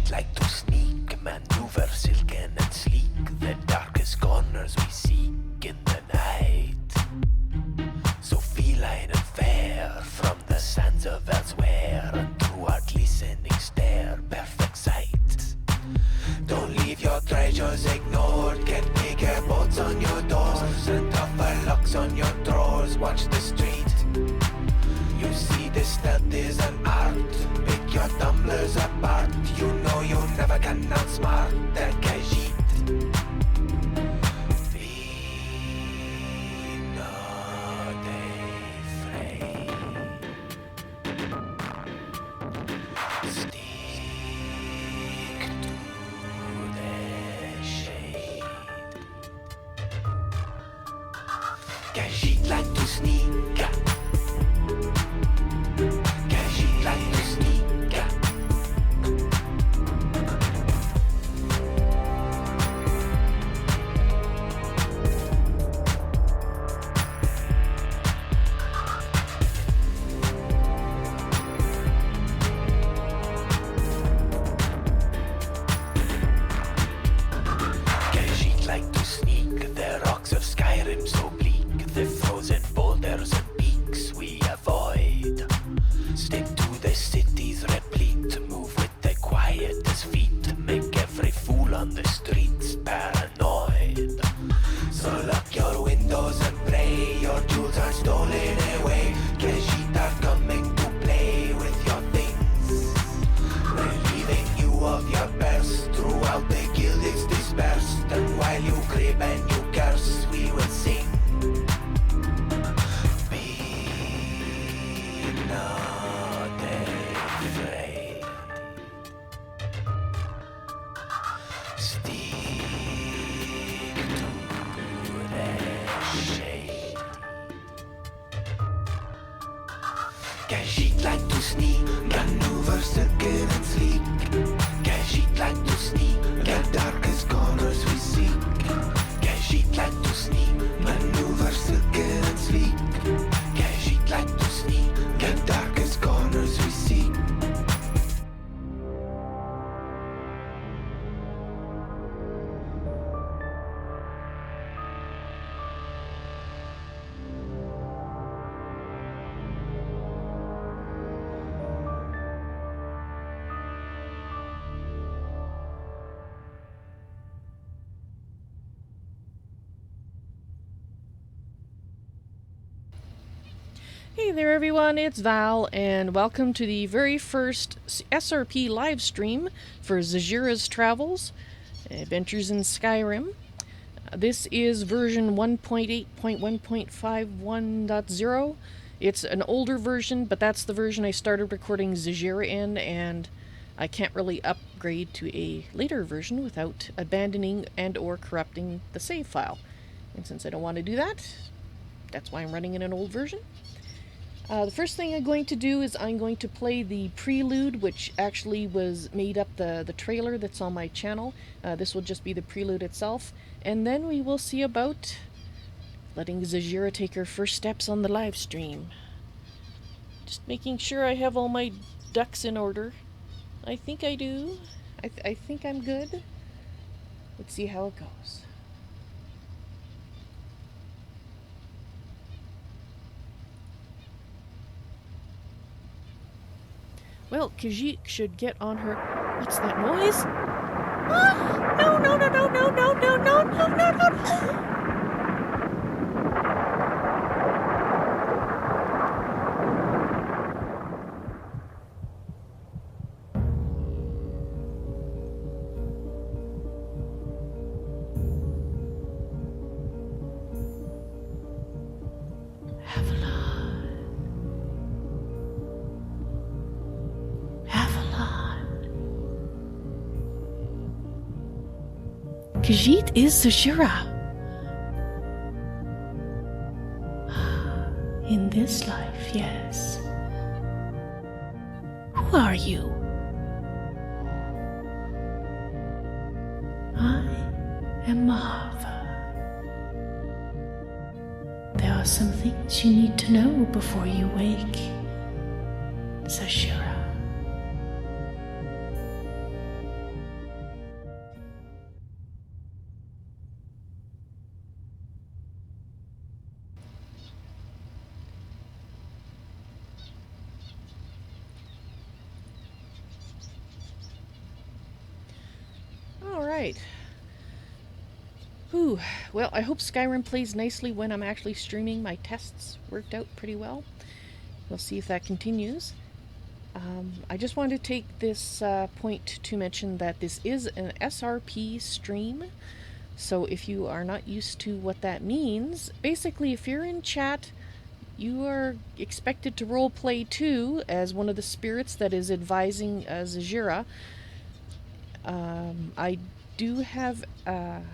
sheet like to sneak, maneuver silken and sleek, the darkest corners we seek in the night. So feline and fair, from the sands of elsewhere, and through our glistening stare, perfect sight. Don't leave your treasures ignored, get bigger boats on your doors, and tougher locks on your drawers, watch the street. You see this stealth is an art, pick your tumblers apart, you know you never can outsmart the Khajiit. Be not afraid. Stick to the shade. Khajiit like to sneak. Khajiit like to sneak. Khajiit like to sneak, the rocks of Skyrim so bleak, the frozen boulders and peaks we avoid. Stick to the cities replete, move with the quietest feet, make every fool on the streets paranoid. So lock your windows and pray your jewels are stolen away. Khajiit are coming to play with your things, relieving you of your purse. Throughout the guild it's dispersed, and while you crib and you curse, we will sing. Be not afraid. Stick to the shade. Khajiit like to sneak, maneuver silken and sleek. Khajiit like to sneak, the darkest corners we seek. Khajiit like to sneak, maneuver silken and sleek. Khajiit like to sneak, the darkest corners we seek. Hey there everyone, it's Val, and welcome to the very first SRP live stream for Zahjira's Travels, Adventures in Skyrim. This is version 1.8.1.51.0. It's an older version, but that's the version I started recording Zahjira in, and I can't really upgrade to a later version without abandoning and or corrupting the save file. And since I don't want to do that, that's why I'm running in an old version. The first thing I'm going to do is I'm going to play the prelude, which actually was made up the trailer that's on my channel. This will just be the prelude itself, and then we will see about letting Zahjira take her first steps on the live stream. Just making sure I have all my ducks in order. I think I do. I think I'm good. Let's see how it goes. Well, Khajiit should get on her... What's that noise? Ah! No, no, no, no, no, no, no, no, no, no, no! Khajiit is Zahjira. In this life, yes. Who are you? I am Mahava. There are some things you need to know before you wake, Zahjira. Alright. Whew. Well, I hope Skyrim plays nicely when I'm actually streaming. My tests worked out pretty well. We'll see if that continues. I just wanted to take this point to mention that this is an SRP stream. So if you are not used to what that means, basically if you're in chat, you are expected to roleplay too as one of the spirits that is advising Zahjira. I do have... come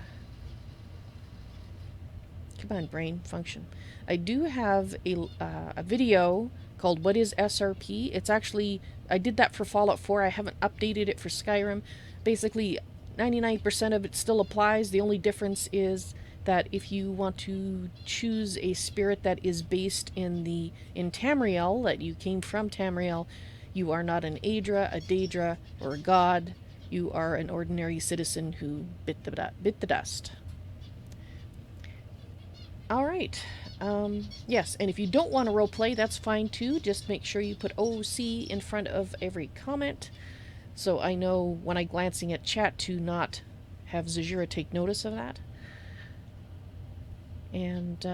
on, brain, function. I do have a video called What is SRP? It's actually... I did that for Fallout 4. I haven't updated it for Skyrim. Basically, 99% of it still applies. The only difference is that if you want to choose a spirit that is based in Tamriel, that you came from Tamriel, you are not an Aedra, a Daedra, or a god. You are an ordinary citizen who bit the dust. Alright. Yes, and if you don't want to roleplay, that's fine too. Just make sure you put OC in front of every comment, so I know when I'm glancing at chat to not have Zahjira take notice of that. And,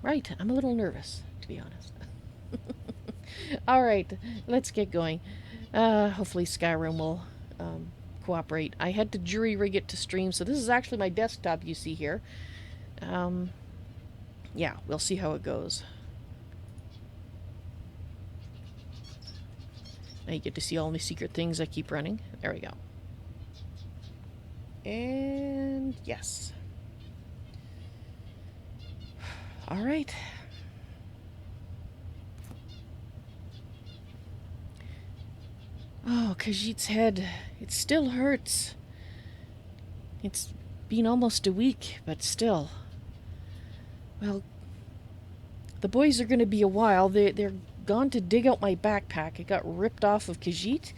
right, I'm a little nervous, to be honest. Alright, let's get going. Hopefully Skyrim will cooperate. I had to jury rig it to stream, so this is actually my desktop you see here. Yeah, we'll see how it goes. Now you get to see all my secret things I keep running. There we go. And yes. Alright. Oh, Khajiit's head. It still hurts. It's been almost a week, but still. Well, the boys are going to be a while. They're gone to dig out my backpack. It got ripped off of Khajiit.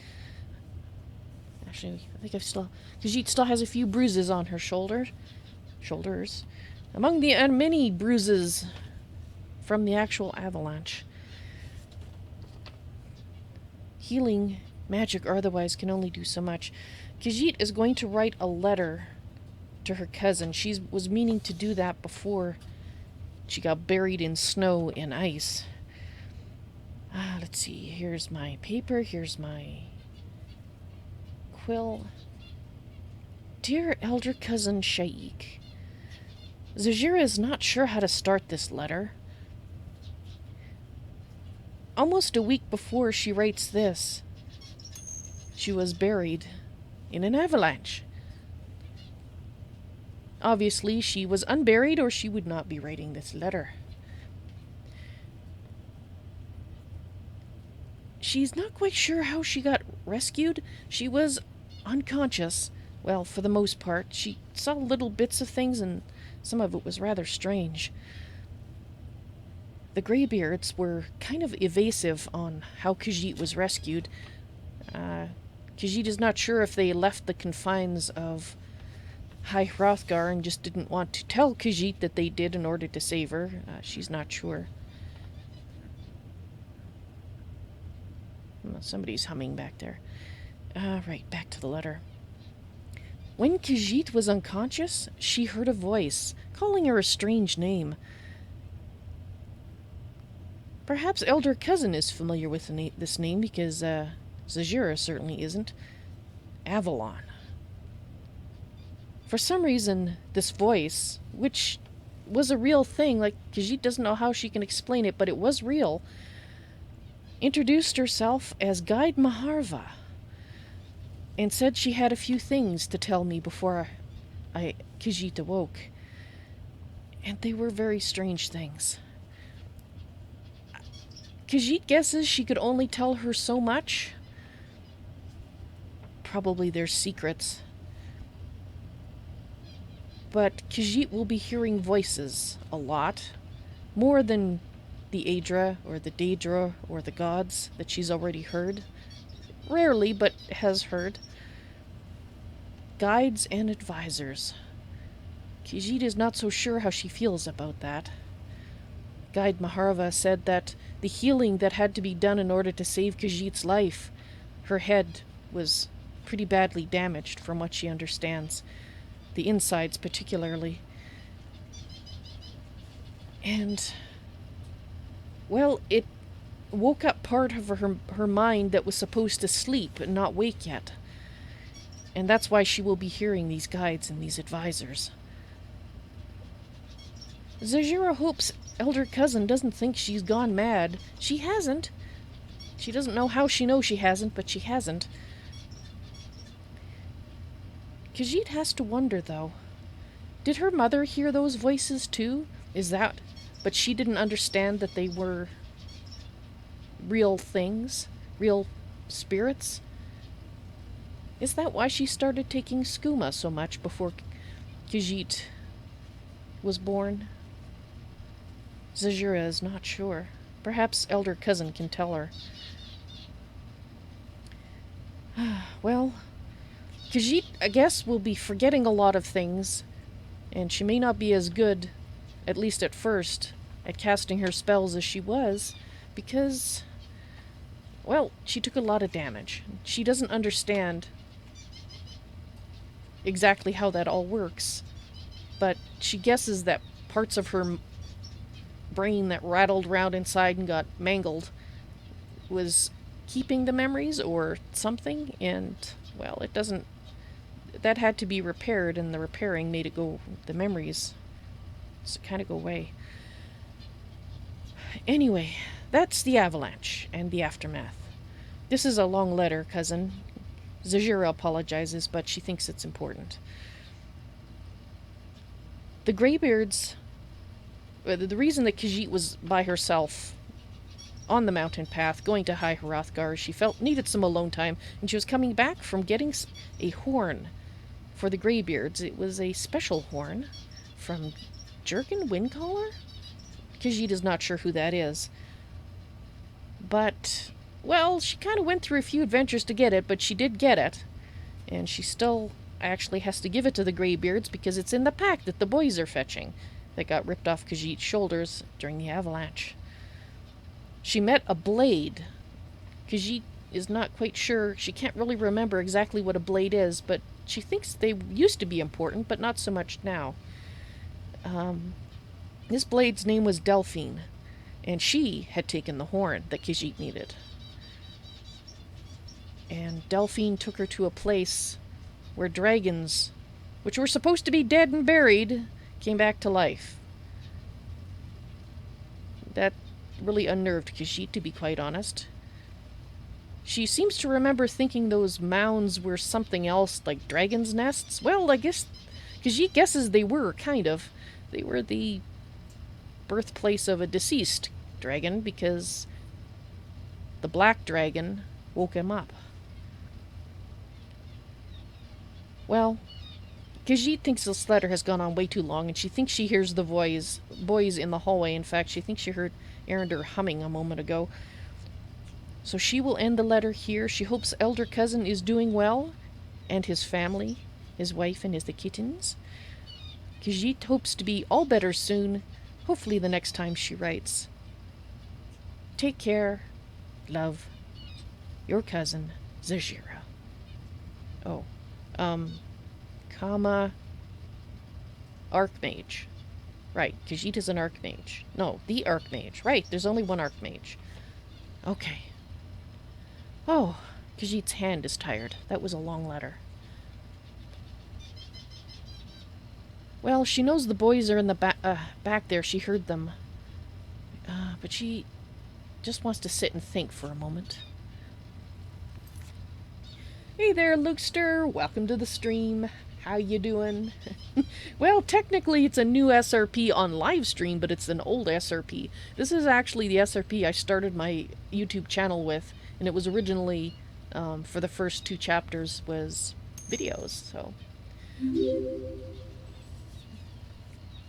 Actually, I think Khajiit still has a few bruises on her shoulders. Among the many bruises from the actual Avalanche. Healing, magic or otherwise, can only do so much. Khajiit is going to write a letter to her cousin. She was meaning to do that before she got buried in snow and ice. Let's see. Here's my paper. Here's my quill. Dear elder cousin Shaik, Zahjira is not sure how to start this letter. Almost a week before she writes this, she was buried in an avalanche. Obviously, she was unburied or she would not be writing this letter. She's not quite sure how she got rescued. She was unconscious. Well, for the most part. She saw little bits of things and some of it was rather strange. The Greybeards were kind of evasive on how Khajiit was rescued. Khajiit is not sure if they left the confines of High Hrothgar and just didn't want to tell Khajiit that they did in order to save her. She's not sure. Somebody's humming back there. Right, back to the letter. When Khajiit was unconscious, she heard a voice calling her a strange name. Perhaps Elder Cousin is familiar with this name because Zahjira certainly isn't. Avalon. For some reason, this voice, which was a real thing, like Khajiit doesn't know how she can explain it, but it was real, introduced herself as Guide Maharva and said she had a few things to tell me before Khajiit awoke. And they were very strange things. Khajiit guesses she could only tell her so much. Probably their secrets. But Khajiit will be hearing voices a lot. More than the Aedra or the Daedra or the gods that she's already heard. Rarely, but has heard. Guides and advisors. Khajiit is not so sure how she feels about that. Guide Maharva said that the healing that had to be done in order to save Khajiit's life, her head was pretty badly damaged from what she understands. The insides particularly. And, well, it woke up part of her mind that was supposed to sleep and not wake yet. And that's why she will be hearing these guides and these advisors. Zahjira hopes elder cousin doesn't think she's gone mad. She hasn't. She doesn't know how she knows she hasn't, but she hasn't. Khajiit has to wonder, though. Did her mother hear those voices, too? Is that... But she didn't understand that they were real things? Real spirits? Is that why she started taking skooma so much before Khajiit was born? Zahjira is not sure. Perhaps elder cousin can tell her. Well, Khajiit, I guess, will be forgetting a lot of things, and she may not be as good, at least at first, at casting her spells as she was, because, well, she took a lot of damage. She doesn't understand exactly how that all works, but she guesses that parts of her brain that rattled around inside and got mangled was keeping the memories or something, and, well, it doesn't... That had to be repaired, and the repairing made it go... The memories kind of go away. Anyway, that's the Avalanche and the aftermath. This is a long letter, cousin. Zahjira apologizes, but she thinks it's important. The Greybeards... The reason that Khajiit was by herself on the mountain path, going to High Hrothgar, she felt needed some alone time, and she was coming back from getting a horn for the Greybeards. It was a special horn from Jurgen Windcaller? Khajiit is not sure who that is. But, well, she kind of went through a few adventures to get it, but she did get it. And she still actually has to give it to the Greybeards because it's in the pack that the boys are fetching that got ripped off Khajiit's shoulders during the Avalanche. She met a blade. Khajiit is not quite sure. She can't really remember exactly what a blade is, but she thinks they used to be important, but not so much now. This blade's name was Delphine, and she had taken the horn that Khajiit needed. And Delphine took her to a place where dragons, which were supposed to be dead and buried, came back to life. That really unnerved Khajiit, to be quite honest. She seems to remember thinking those mounds were something else, like dragons' nests. Well, I guess Khajiit guesses they were, kind of. They were the birthplace of a deceased dragon, because the black dragon woke him up. Well, Khajiit thinks this letter has gone on way too long, and she thinks she hears the boys in the hallway. In fact, she thinks she heard Arender humming a moment ago. So she will end the letter here. She hopes elder cousin is doing well, and his family, his wife and the kittens. Khajiit hopes to be all better soon, hopefully the next time she writes. Take care. Love. Your cousin, Zahjira. Oh, Archmage. Right, Khajiit is an Archmage. No, the Archmage. Right, there's only one Archmage. Okay. Oh, Khajiit's hand is tired. That was a long letter. Well, she knows the boys are in the back there. She heard them. But she just wants to sit and think for a moment. Hey there, Lukester. Welcome to the stream. How you doing? Well, technically it's a new SRP on Livestream, but it's an old SRP. This is actually the SRP I started my YouTube channel with, and it was originally, for the first 2 chapters, was videos, so...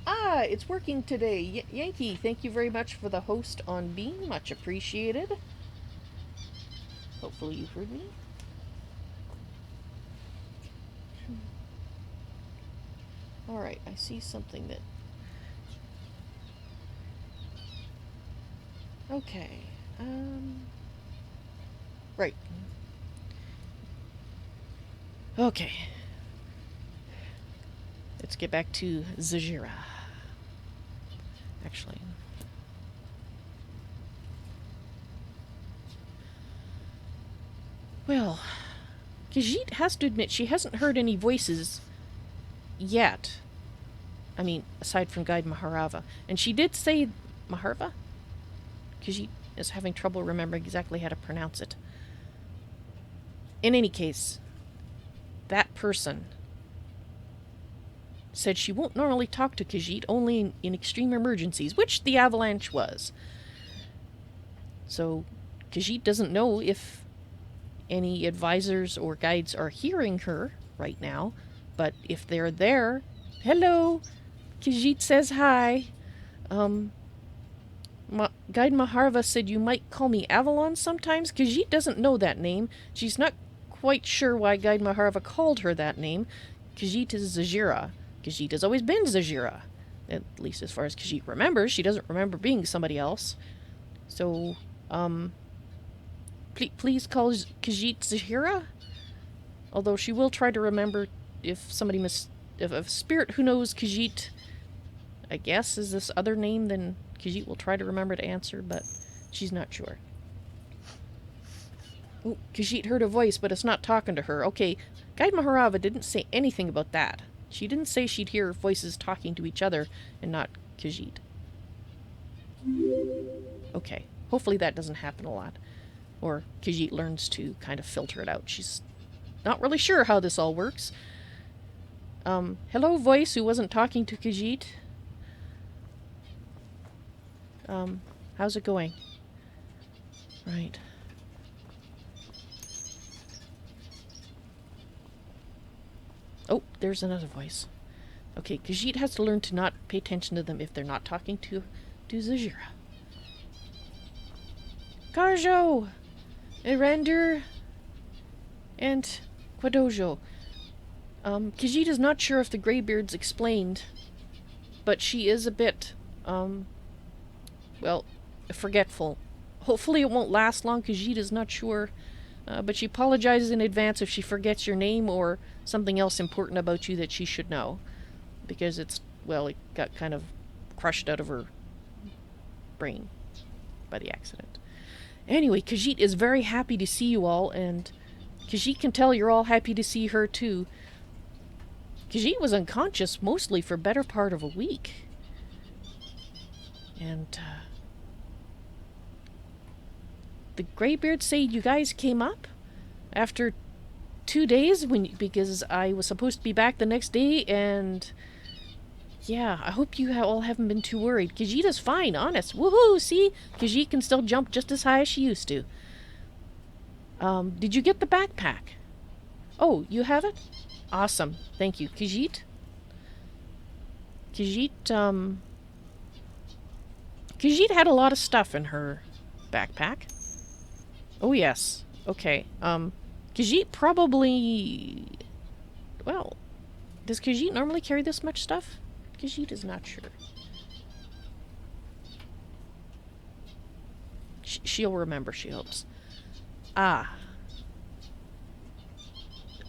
Ah, it's working today. Yankee, thank you very much for the host on Beam. Much appreciated. Hopefully you heard me. Alright, I see something that... Okay, Right. Okay. Let's get back to Zahjira. Actually. Well, Khajiit has to admit she hasn't heard any voices yet. I mean, aside from Guide Maharava. And she did say Maharva? Khajiit is having trouble remembering exactly how to pronounce it. In any case, that person said she won't normally talk to Khajiit, only in extreme emergencies, which the Avalanche was. So, Khajiit doesn't know if any advisors or guides are hearing her right now, but if they're there, hello, Khajiit says hi. Guide Maharva said you might call me Avalanche sometimes. Khajiit doesn't know that name. She's not quite sure why Guide Maharva called her that name. Khajiit is Zahjira. Khajiit has always been Zahjira. At least as far as Khajiit remembers. She doesn't remember being somebody else. So, please call Khajiit Zahjira? Although she will try to remember if somebody if a spirit who knows Khajiit, I guess, is this other name, then Khajiit will try to remember to answer, but she's not sure. Oh, Khajiit heard a voice, but it's not talking to her. Okay, Guide Maharava didn't say anything about that. She didn't say she'd hear voices talking to each other and not Khajiit. Okay, hopefully that doesn't happen a lot. Or Khajiit learns to kind of filter it out. She's not really sure how this all works. Hello, voice who wasn't talking to Khajiit. How's it going? Right. Oh, there's another voice. Okay, Khajiit has to learn to not pay attention to them if they're not talking to Zahjira. Karjo! Erander! And Quadojo. Khajiit is not sure if the Greybeard's explained, but she is a bit, well, forgetful. Hopefully it won't last long. Khajiit is not sure, but she apologizes in advance if she forgets your name or something else important about you that she should know. Because it's, well, it got kind of crushed out of her brain by the accident. Anyway, Khajiit is very happy to see you all, and Khajiit can tell you're all happy to see her too. Khajiit was unconscious mostly for better part of a week. And, the Greybeards say you guys came up after 2 days because I was supposed to be back the next day, and yeah, I hope you all haven't been too worried. Khajiit is fine, honest. Woohoo! See? Khajiit can still jump just as high as she used to. Did you get the backpack? Oh, you have it? Awesome. Thank you. Khajiit? Khajiit had a lot of stuff in her backpack. Oh, yes. Okay. Khajiit probably... Well, does Khajiit normally carry this much stuff? Khajiit is not sure. She'll remember, she hopes. Ah.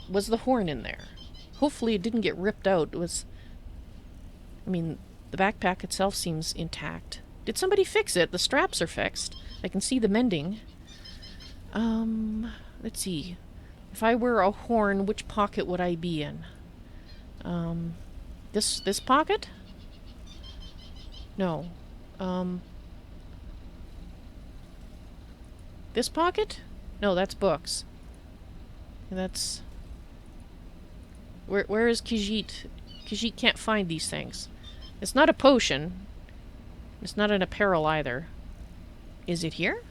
Was the horn in there? Hopefully it didn't get ripped out. It was... I mean, the backpack itself seems intact. Did somebody fix it? The straps are fixed. I can see the mending. Let's see. If I were a horn, which pocket would I be in? This pocket? No. This pocket? No, that's books. That's... Where is Khajiit? Khajiit can't find these things. It's not a potion. It's not an apparel either. Is it here?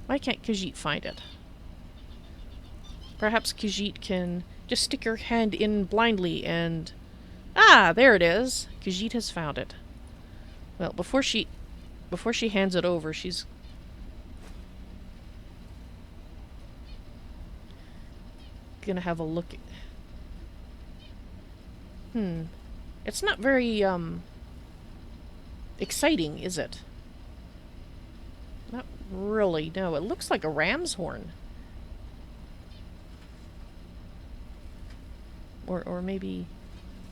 Why can't Khajiit find it? Perhaps Khajiit can just stick her hand in blindly and... Ah, there it is. Khajiit has found it. Well, before she hands it over, she's gonna have a look at... It's not very, exciting, is it? Not really, no. It looks like a ram's horn. Or maybe...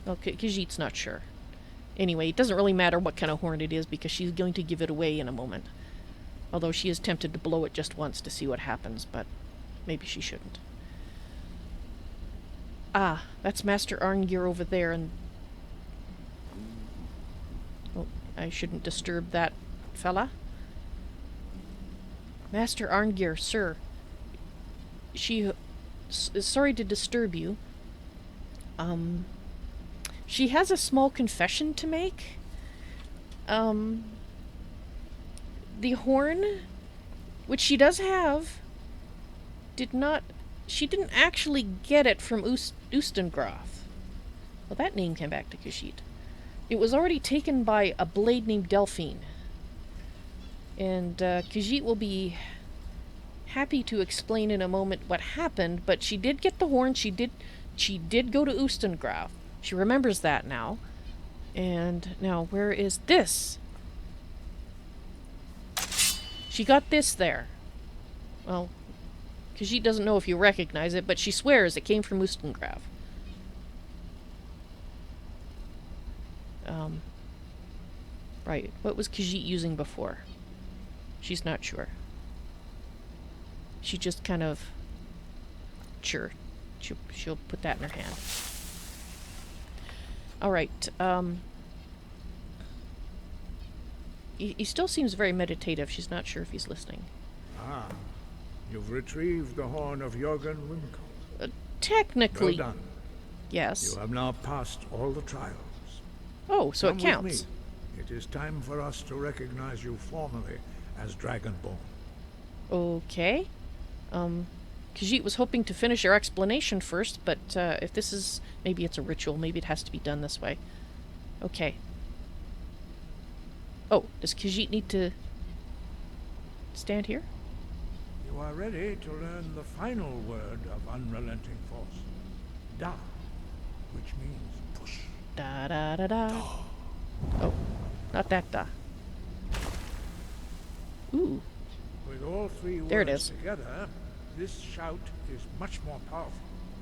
Well, Khajiit's not sure. Anyway, it doesn't really matter what kind of horn it is because she's going to give it away in a moment. Although she is tempted to blow it just once to see what happens, but maybe she shouldn't. Ah, that's Master Arngir over there, and... Oh, I shouldn't disturb that fella. Master Arngir, sir. She is sorry to disturb you. She has a small confession to make. The horn, which she does have, she didn't actually get it from Ustengrav. Well, that name came back to Khajiit. It was already taken by a blade named Delphine. And Khajiit will be happy to explain in a moment what happened, but she did get the horn. She did go to Ustengrav. She remembers that now. And now, where is this? She got this there. Well, Khajiit doesn't know if you recognize it, but she swears it came from Ustengrav. Right. What was Khajiit using before? She's not sure. She just kind of... Sure. She'll put that in her hand. Alright, he still seems very meditative. She's not sure if he's listening. Ah, you've retrieved the horn of Jürgen Wimkel. Technically. Well done. Yes. You have now passed all the trials. Oh, so Come it counts. with me. It is time for us to recognize you formally as Dragonborn. Okay. Khajiit was hoping to finish her explanation first, but if this is... Maybe it's a ritual. Maybe it has to be done this way. Okay. Oh, does Khajiit need to stand here? You are ready to learn the final word of unrelenting force. Da, which means push. Da da da da. Oh, not that da. Ooh. With all three There it words is. together, this shout is much more powerful.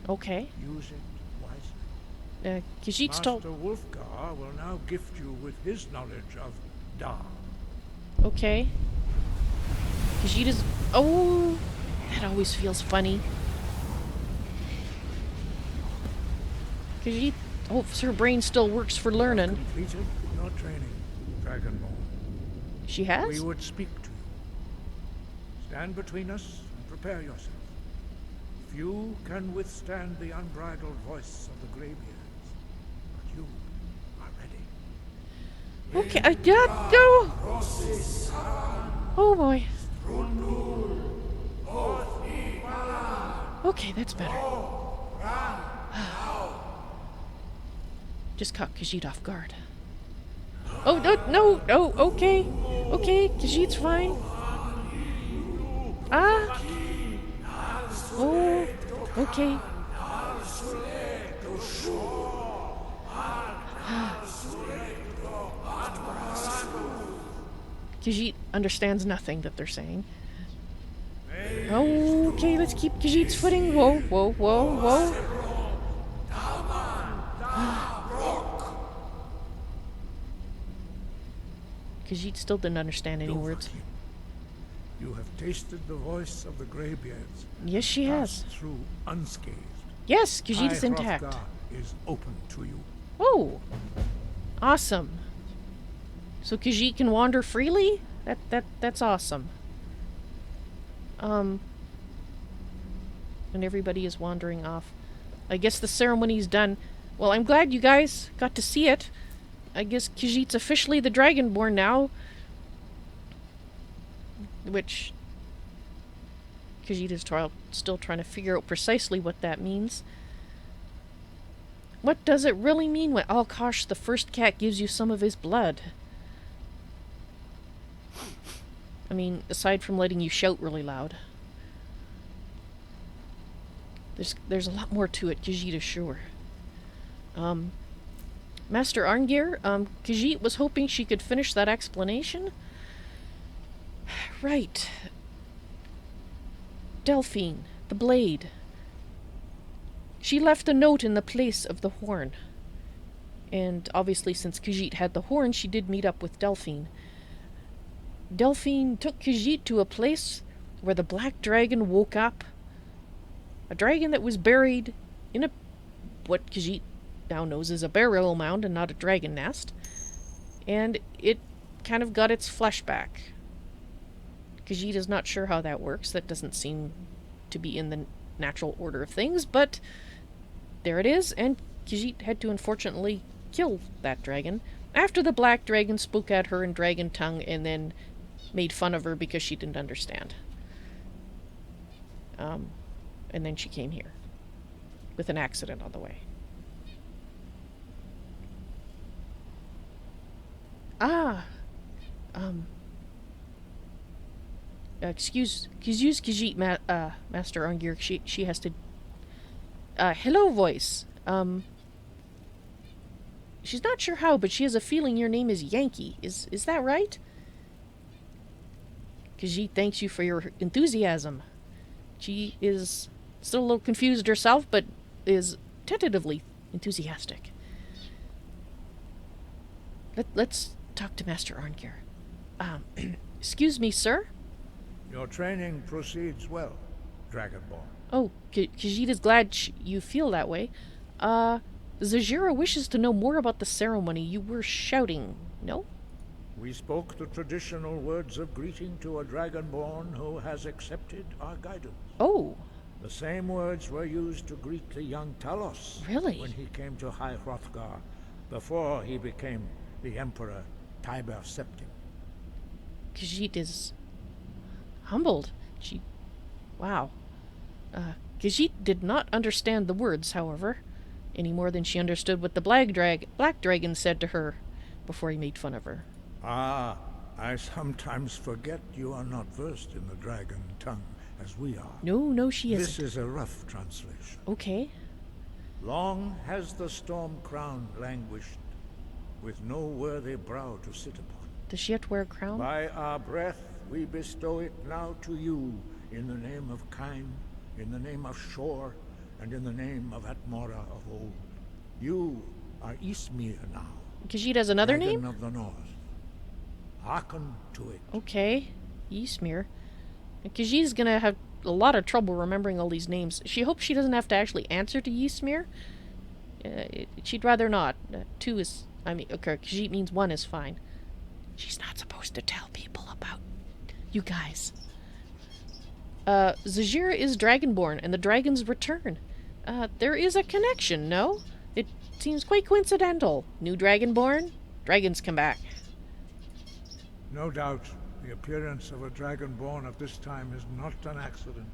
Okay. Use it wisely. Khajiit's told... Master Wulfgar will now gift you with his knowledge of Da. Okay. Khajiit is... Oh! That always feels funny. Khajiit... Oh, her brain still works for learning. Completed your training, Dragonborn. She has? We would speak to you. Stand between us and prepare yourself. Few can withstand the unbridled voice of the Greybeards, but you are ready. Okay, go! Oh boy. Okay, that's better. Just caught Khajiit off guard. Oh, no, okay. Okay, Khajiit's fine. Ah! Oh, okay. Khajiit understands nothing that they're saying. Okay, let's keep Khajiit's footing. Whoa, whoa, whoa, whoa. Khajiit still didn't understand any words. You have tasted the voice of the Greybeards. Yes, she has. Passed through unscathed. Yes, Khajiit is intact. Hrothgar is open to you. Oh, awesome. So Khajiit can wander freely? That's awesome. And everybody is wandering off. I guess the ceremony's done. Well, I'm glad you guys got to see it. I guess Khajiit's officially the Dragonborn now. Which Khajiit is still trying to figure out precisely what that means. What does it really mean when Alkosh the first cat gives you some of his blood? I mean, aside from letting you shout really loud. There's a lot more to it, Khajiit is sure. Master Arngir, Khajiit was hoping she could finish that explanation. Right. Delphine, the blade. She left a note in the place of the horn. And obviously, since Khajiit had the horn, she did meet up with Delphine. Delphine took Khajiit to a place where the black dragon woke up. A dragon that was buried in what Khajiit now knows is a burial mound and not a dragon nest. And it kind of got its flesh back. Khajiit is not sure how that works. That doesn't seem to be in the natural order of things, but there it is, and Khajiit had to unfortunately kill that dragon after the black dragon spoke at her in dragon tongue and then made fun of her because she didn't understand. And then she came here with an accident on the way. Excuse Khajiit, Master Ungir. She has to. Hello, voice. She's not sure how, but she has a feeling your name is Yankee. Is that right? Khajiit thanks you for your enthusiasm. She is still a little confused herself, but is tentatively enthusiastic. Let's talk to Master Arngir. Excuse me, sir? Your training proceeds well, Dragonborn. Oh, Khajiit is glad you feel that way. Zahjira wishes to know more about the ceremony. You were shouting, no? We spoke the traditional words of greeting to a Dragonborn who has accepted our guidance. Oh. The same words were used to greet the young Talos. Really? When he came to High Hrothgar, before he became the Emperor Tiber Septim. Khajiit is humbled. Wow. Khajiit did not understand the words, however, any more than she understood what the black dragon said to her before he made fun of her. Ah, I sometimes forget you are not versed in the dragon tongue as we are. No, she isn't. This is a rough translation. Okay. Long has the storm crown languished, with no worthy brow to sit upon. Does she have to wear a crown? By our breath we bestow it now to you, in the name of Kaim, in the name of Shor, and in the name of Atmora of old. You are Ismir now. Khajiit has another Dragon name? of the North. Hearken to it. Okay. Ysmir. Khajiit's gonna have a lot of trouble remembering all these names. She hopes she doesn't have to actually answer to Ysmir. She'd rather not. Two is... okay, Khajiit means one is fine. She's not supposed to tell people about you guys. Zahjira is Dragonborn, and the dragons return. There is a connection, no? It seems quite coincidental. New Dragonborn, dragons come back. No doubt, the appearance of a Dragonborn at this time is not an accident.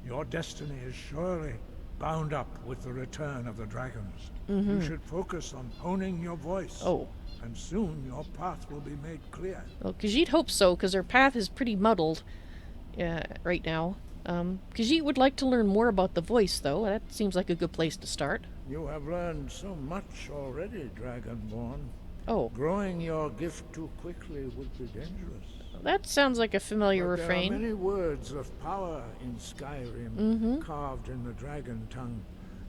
Your destiny is surely bound up with the return of the dragons. You should focus on honing your voice. Oh. And soon your path will be made clear. Well, Khajiit hopes so, because her path is pretty muddled right now. Khajiit would like to learn more about the voice, though. That seems like a good place to start. You have learned so much already, Dragonborn. Oh. Growing your gift too quickly would be dangerous. That sounds like a familiar But refrain. there are many words of power in Skyrim, carved in the dragon tongue.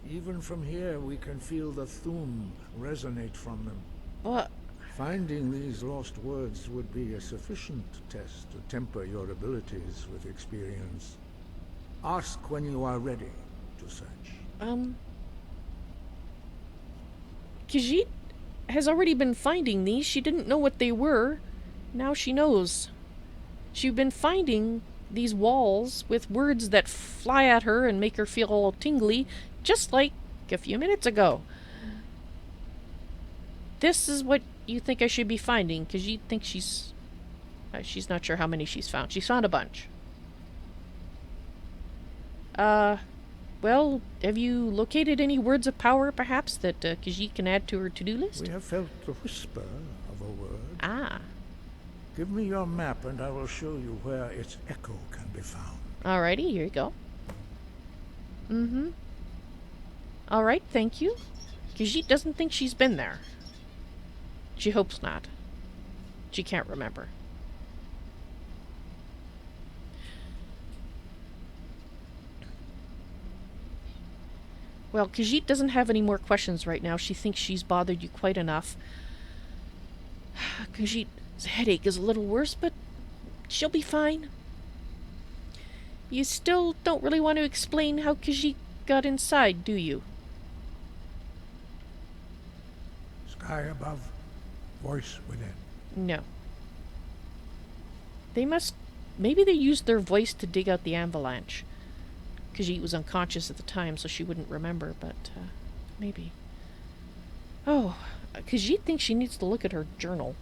Even from here, we can feel the Thum resonate from them. What? Finding these lost words would be a sufficient test to temper your abilities with experience. Ask when you are ready to search. Khajiit has already been finding these. She didn't know what they were. Now she knows. She's been finding these walls with words that fly at her and make her feel all tingly, just like a few minutes ago. This is what you think I should be finding, because you think she's not sure how many she's found. She's found a bunch. Well, have you located any words of power, perhaps, that Khajiit can add to her to-do list? We have felt the whisper of a word. Ah. Give me your map and I will show you where its echo can be found. Alrighty, here you go. Alright, thank you. Khajiit doesn't think she's been there. She hopes not. She can't remember. Well, Khajiit doesn't have any more questions right now. She thinks she's bothered you quite enough. Khajiit's headache is a little worse, but she'll be fine. You still don't really want to explain how Khajiit got inside, do you? Sky above, voice within. No. They must... Maybe they used their voice to dig out the Avalanche. Khajiit was unconscious at the time, so she wouldn't remember, but, maybe. Oh, Khajiit thinks she needs to look at her journal.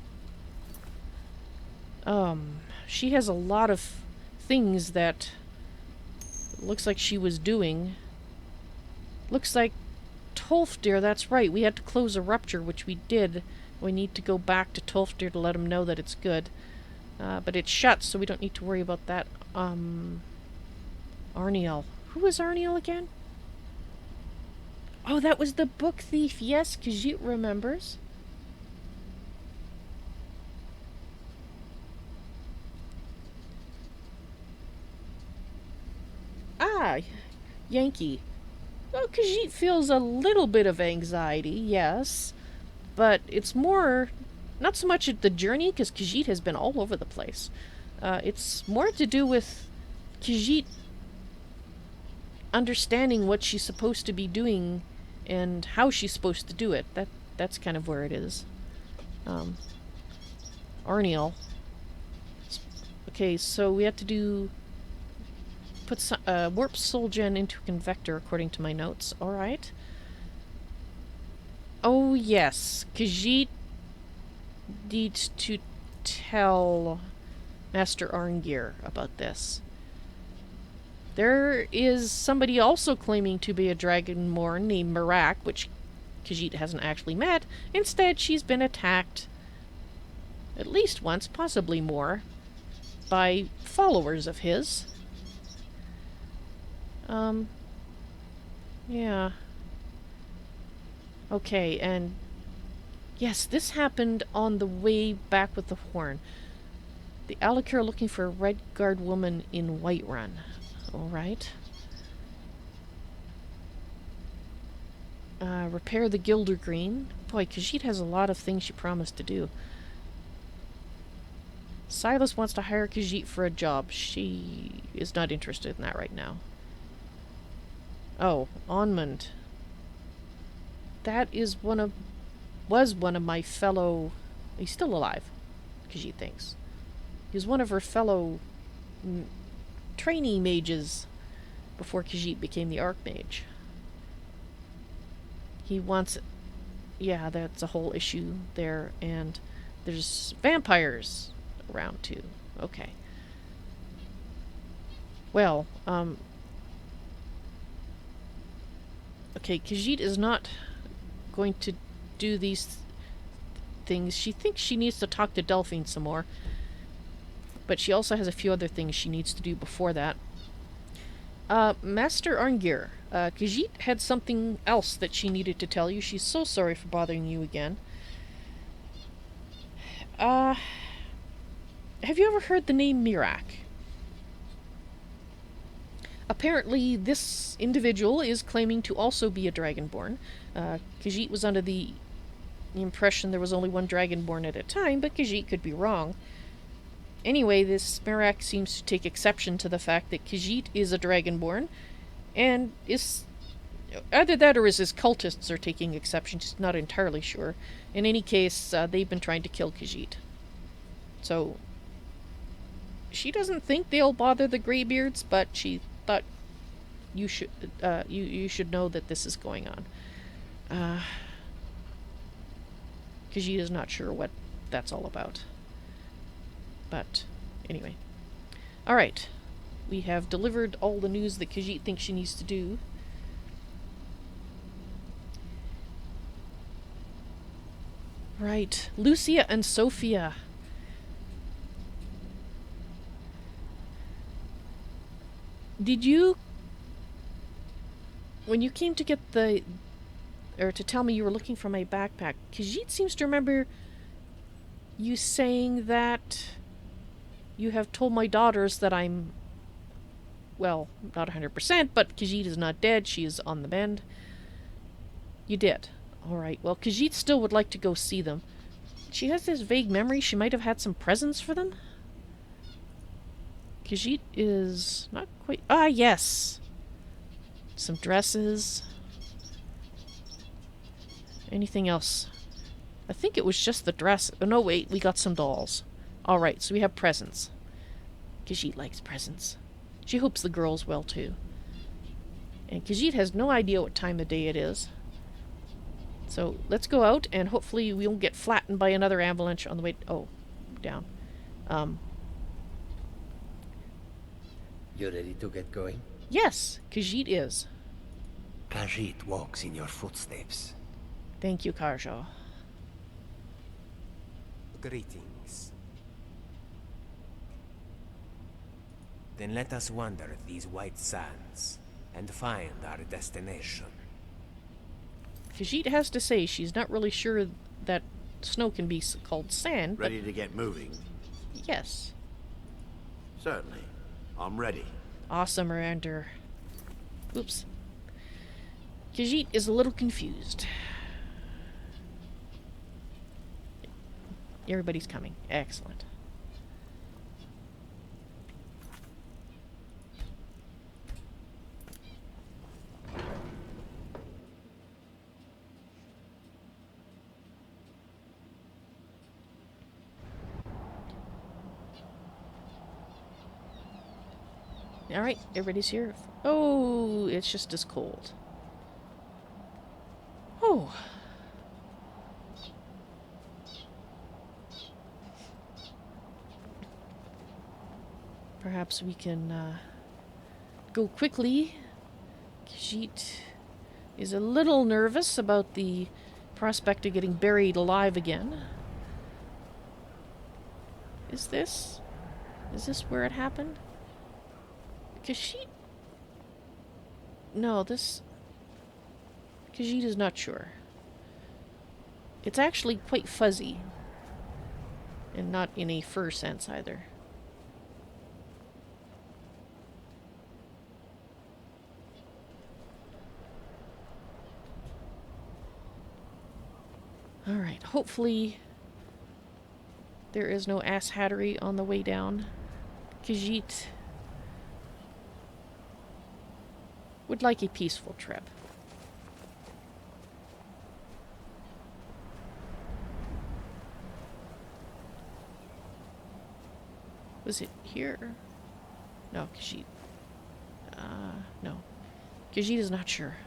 She has a lot of things that looks like she was doing. Looks like Tolfdir, that's right. We had to close a rupture, which we did. We need to go back to Tolfdir to let him know that it's good. But it's shut, so we don't need to worry about that. Arniel. Who was Arniel again? Oh, that was the book thief. Yes, Khajiit remembers. Ah, Yankee. Well, Khajiit feels a little bit of anxiety, yes. But it's more... Not so much at the journey, because Khajiit has been all over the place. It's more to do with Khajiit understanding what she's supposed to be doing and how she's supposed to do it. That's kind of where it is. Arniel. Okay, so we have to do... Put warp soul gen into a convector, according to my notes. Alright. Oh, yes. Khajiit needs to tell Master Arngir about this. There is somebody also claiming to be a Dragonborn named Mirak, which Khajiit hasn't actually met. Instead, she's been attacked at least once, possibly more, by followers of his. Yeah. Okay, and yes, this happened on the way back with the horn. The Alakir are looking for a Red Guard woman in Whiterun. Alright. Repair the Gilder Green. Boy, Khajiit has a lot of things she promised to do. Silas wants to hire Khajiit for a job. She is not interested in that right now. Oh, Onmund. That is was one of my fellow... He's still alive, Khajiit thinks. He was one of her fellow trainee mages before Khajiit became the Archmage. He wants... Yeah, that's a whole issue there, and there's vampires around too. Okay. Well, okay, Khajiit is not going to do these things. She thinks she needs to talk to Delphine some more. But she also has a few other things she needs to do before that. Master Arngir. Khajiit had something else that she needed to tell you. She's so sorry for bothering you again. Have you ever heard the name Mirak? Apparently, this individual is claiming to also be a Dragonborn. Khajiit was under the impression there was only one Dragonborn at a time, but Khajiit could be wrong. Anyway, this Mirak seems to take exception to the fact that Khajiit is a Dragonborn, and is... Either that or his cultists are taking exception, just not entirely sure. In any case, they've been trying to kill Khajiit. So, she doesn't think they'll bother the Greybeards, but she thought you should you should know that this is going on. Khajiit is not sure what that's all about. But, anyway. Alright. We have delivered all the news that Khajiit thinks she needs to do. Right. Lucia and Sophia. Did you... When you came to get the... Or to tell me you were looking for my backpack, Khajiit seems to remember you saying that you have told my daughters that I'm... Well, not 100%, but Khajiit is not dead. She is on the mend. You did. Alright, well, Khajiit still would like to go see them. She has this vague memory she might have had some presents for them? Khajiit is not quite... Ah, yes! Some dresses. Anything else? I think it was just the dress. Oh, no, wait, we got some dolls. Alright, so we have presents. Khajiit likes presents. She hopes the girls will, too. And Khajiit has no idea what time of day it is. So, let's go out, and hopefully we won't get flattened by another avalanche on the way... Oh, down. You ready to get going? Yes, Khajiit is. Khajiit walks in your footsteps. Thank you, Karjo. Greetings. Then let us wander these white sands and find our destination. Khajiit has to say she's not really sure that snow can be called sand, but... Ready to get moving? Yes. Certainly. I'm ready. Awesome, Rander. Oops. Khajiit is a little confused. Everybody's coming. Excellent. Alright, everybody's here. Oh, it's just as cold. Oh. Perhaps we can go quickly. Khajiit is a little nervous about the prospect of getting buried alive again. Is this where it happened? Khajiit? No, this... Khajiit is not sure. It's actually quite fuzzy. And not in a fur sense either. Alright, hopefully there is no asshattery on the way down. Khajiit would like a peaceful trip. Was it here? No, Khajiit. No. Khajiit is not sure.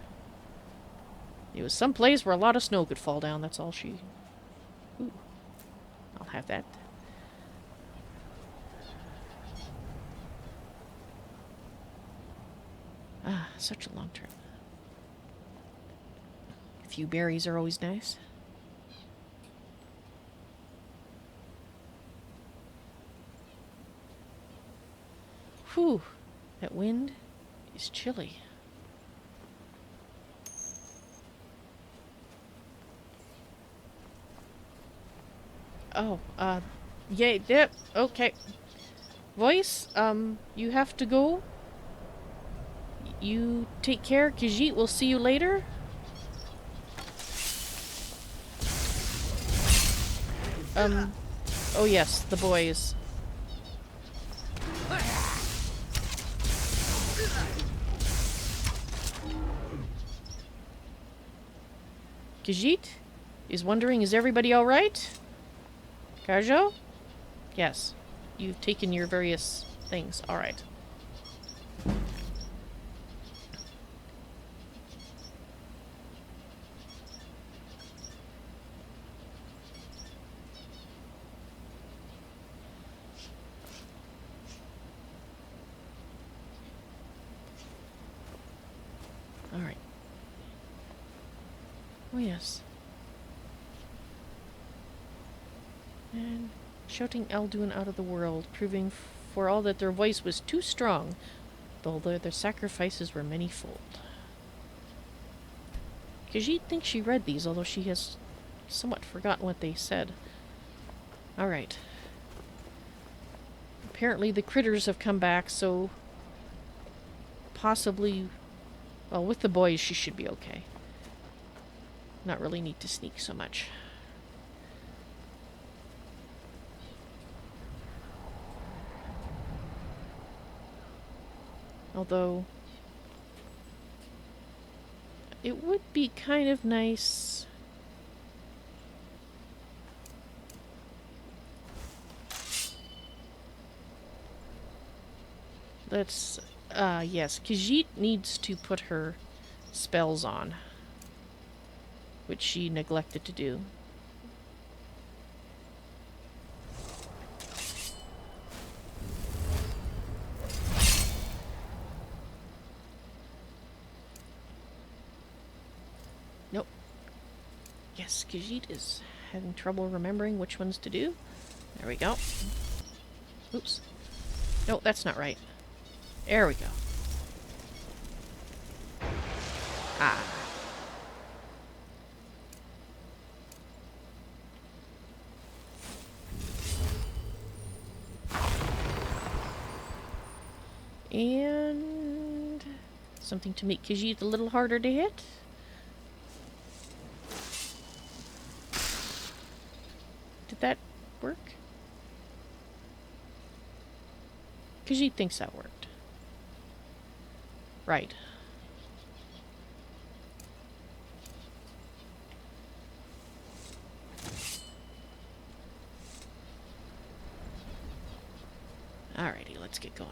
It was some place where a lot of snow could fall down, that's all she... Ooh. I'll have that. Ah, such a long trip. A few berries are always nice. Whew, that wind is chilly. Oh, yeah, okay. Voice, you have to go. You take care, Khajiit. We'll see you later. Oh yes, the boys. Khajiit is wondering, is everybody alright? Karjo? Yes. You've taken your various things. Alright. Alright. Oh yes. And shouting Elduin out of the world, proving for all that their voice was too strong, though their sacrifices were many-fold. Khajiit thinks she read these, although she has somewhat forgotten what they said. Alright. Apparently the critters have come back, so... possibly... well, with the boys she should be okay. Not really need to sneak so much. Although, it would be kind of nice. Let's, yes, Khajiit needs to put her spells on, which she neglected to do. Nope. Yes, Khajiit is having trouble remembering which ones to do. There we go. Oops. No, that's not right. There we go. Ah. And something to make Khajiit a little harder to hit. Did that work? Khajiit thinks that worked. Right. Alrighty, let's get going.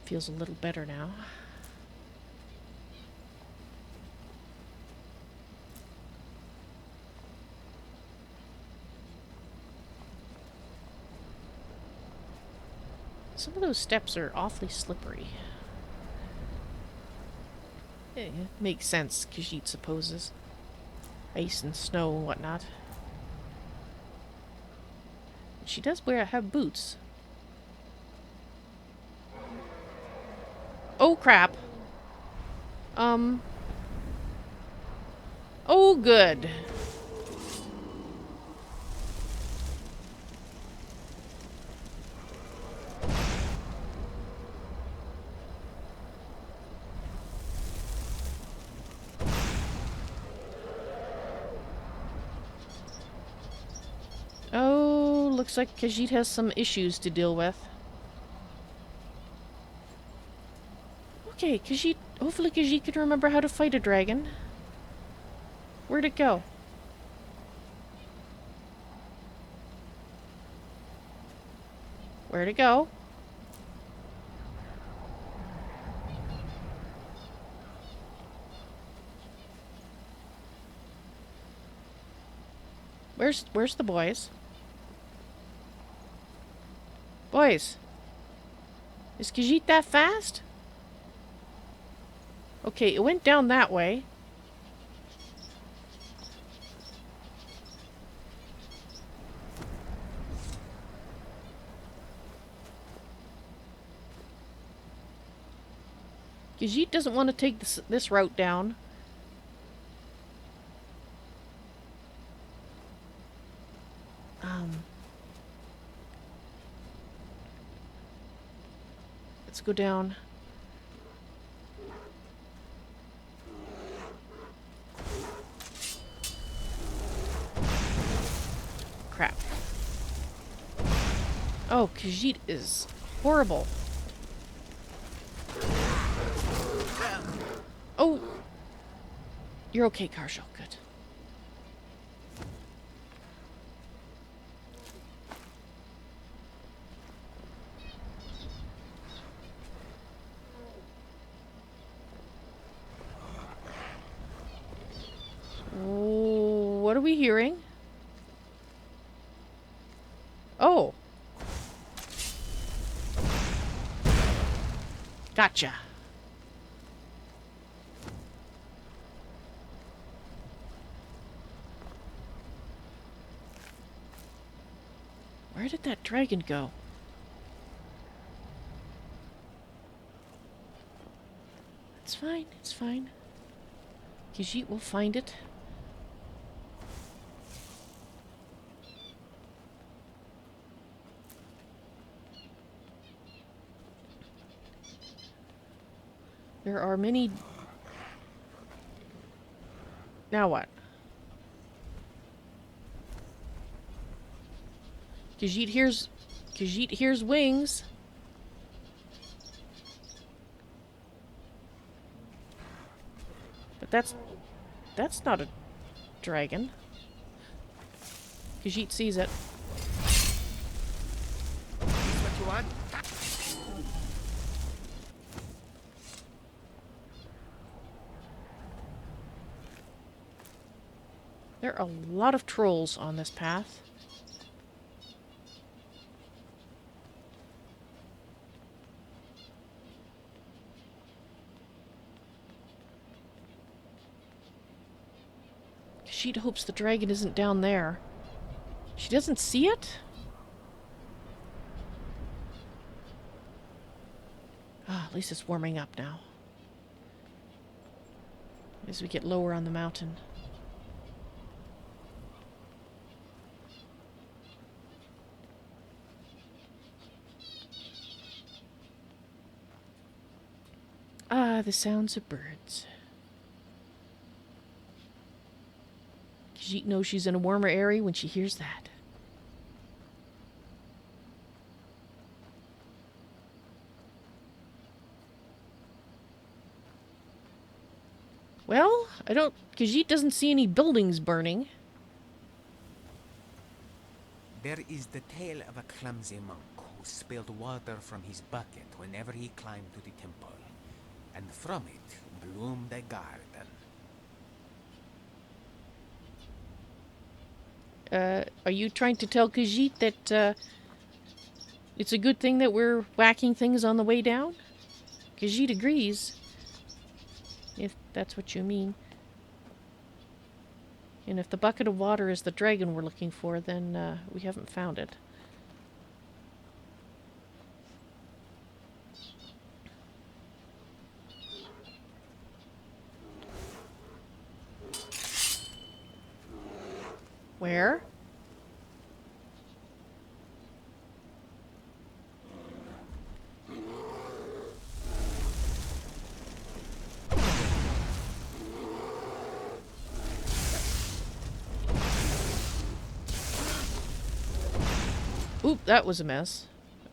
Feels a little better now. Some of those steps are awfully slippery. Makes sense, Khajiit supposes. Ice and snow and whatnot. She does have boots. Oh crap. Oh good. Oh, looks like Khajiit has some issues to deal with. Okay, Khajiit. Hopefully Khajiit can remember how to fight a dragon. Where'd it go? Where'd it go? Where's the boys? Boys. Is Khajiit that fast? Okay, it went down that way. Khajiit doesn't want to take this route down. Let's go down. Crap. Oh, Khajiit is horrible. Oh! You're okay, Karshal. Good. What are we hearing? Oh. Gotcha. Where did that dragon go? It's fine, it's fine. Khajiit will find it. There are many Now what? Khajiit hears wings. But that's not a dragon. Khajiit sees it. What you want? There are a lot of trolls on this path. Khajiit hopes the dragon isn't down there. She doesn't see it? Ah, at least it's warming up now. As we get lower on the mountain. Ah, the sounds of birds. Khajiit knows she's in a warmer area when she hears that. Well, Khajiit doesn't see any buildings burning. There is the tale of a clumsy monk who spilled water from his bucket whenever he climbed to the temple. And from it bloomed a garden. Are you trying to tell Khajiit that, it's a good thing that we're whacking things on the way down? Khajiit agrees. If that's what you mean. And if the bucket of water is the dragon we're looking for, then, we haven't found it. Where? Oop, that was a mess.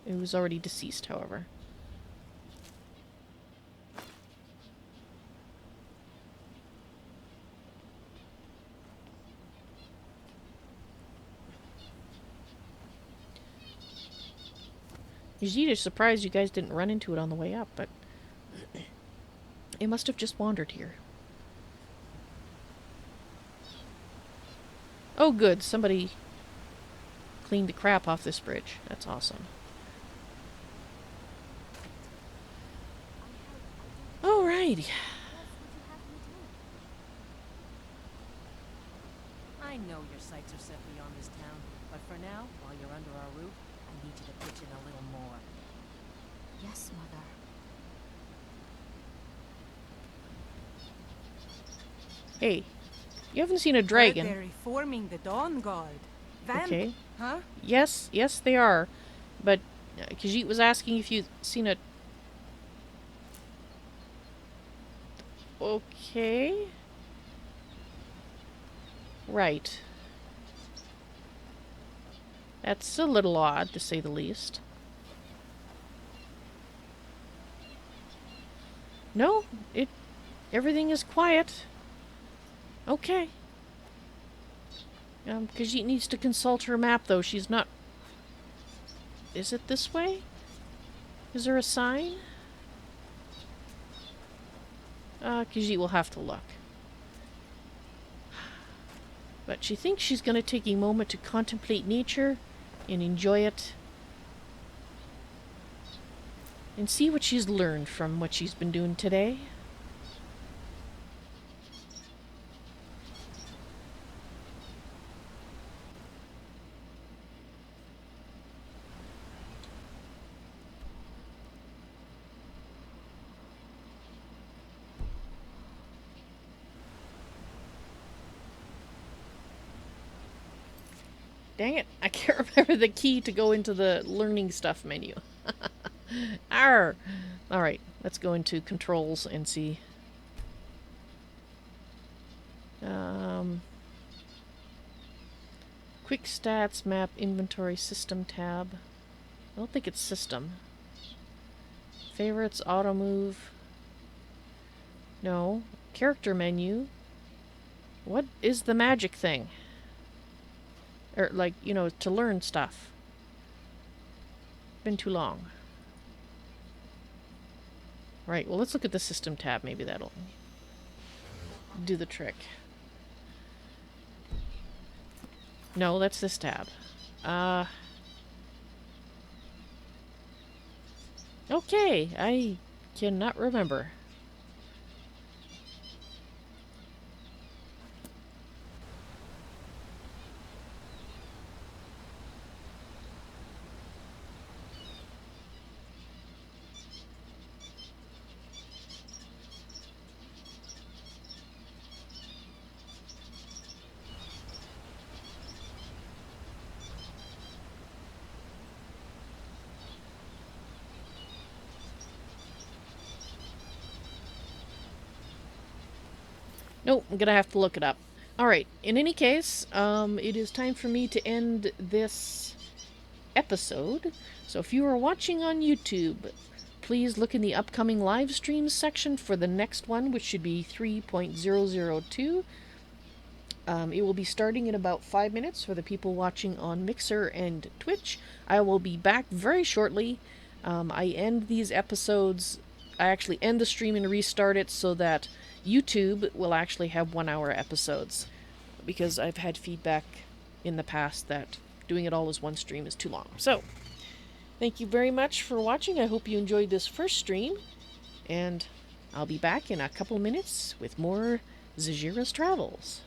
It was already deceased, however. Zahjira is surprised you guys didn't run into it on the way up, but it must have just wandered here. Oh good, somebody cleaned the crap off this bridge. That's awesome. Alrighty. I know your sights are set beyond this town, but for now, while you're under our roof, I need you to pitch in a little more. Yes, Mother. Hey, you haven't seen a dragon. They're reforming the Dawn Guard. Okay. Huh? Yes, they are. But Khajiit was asking if you've seen a... Okay. Right. That's a little odd, to say the least. No, everything is quiet. Okay. Khajiit needs to consult her map, though. She's not... Is it this way? Is there a sign? Khajiit will have to look. But she thinks she's going to take a moment to contemplate nature and enjoy it. And see what she's learned from what she's been doing today. Dang it, I can't remember the key to go into the learning stuff menu. Arr! Alright, let's go into controls and see. Quick stats, map, inventory, system tab. I don't think it's system. Favorites, auto move. No. Character menu. What is the magic thing? Or, like, you know, to learn stuff. Been too long. Right, well, let's look at the system tab. Maybe that'll do the trick. No, that's this tab. Okay, I cannot remember. Nope, I'm gonna have to look it up. Alright, in any case, it is time for me to end this episode. So if you are watching on YouTube, please look in the upcoming live streams section for the next one, which should be 3.002. It will be starting in about 5 minutes for the people watching on Mixer and Twitch. I will be back very shortly. I end these episodes, I actually end the stream and restart it so that YouTube will actually have 1 hour episodes, because I've had feedback in the past that doing it all as one stream is too long. So, thank you very much for watching. I hope you enjoyed this first stream, and I'll be back in a couple minutes with more Zahjira's Travels.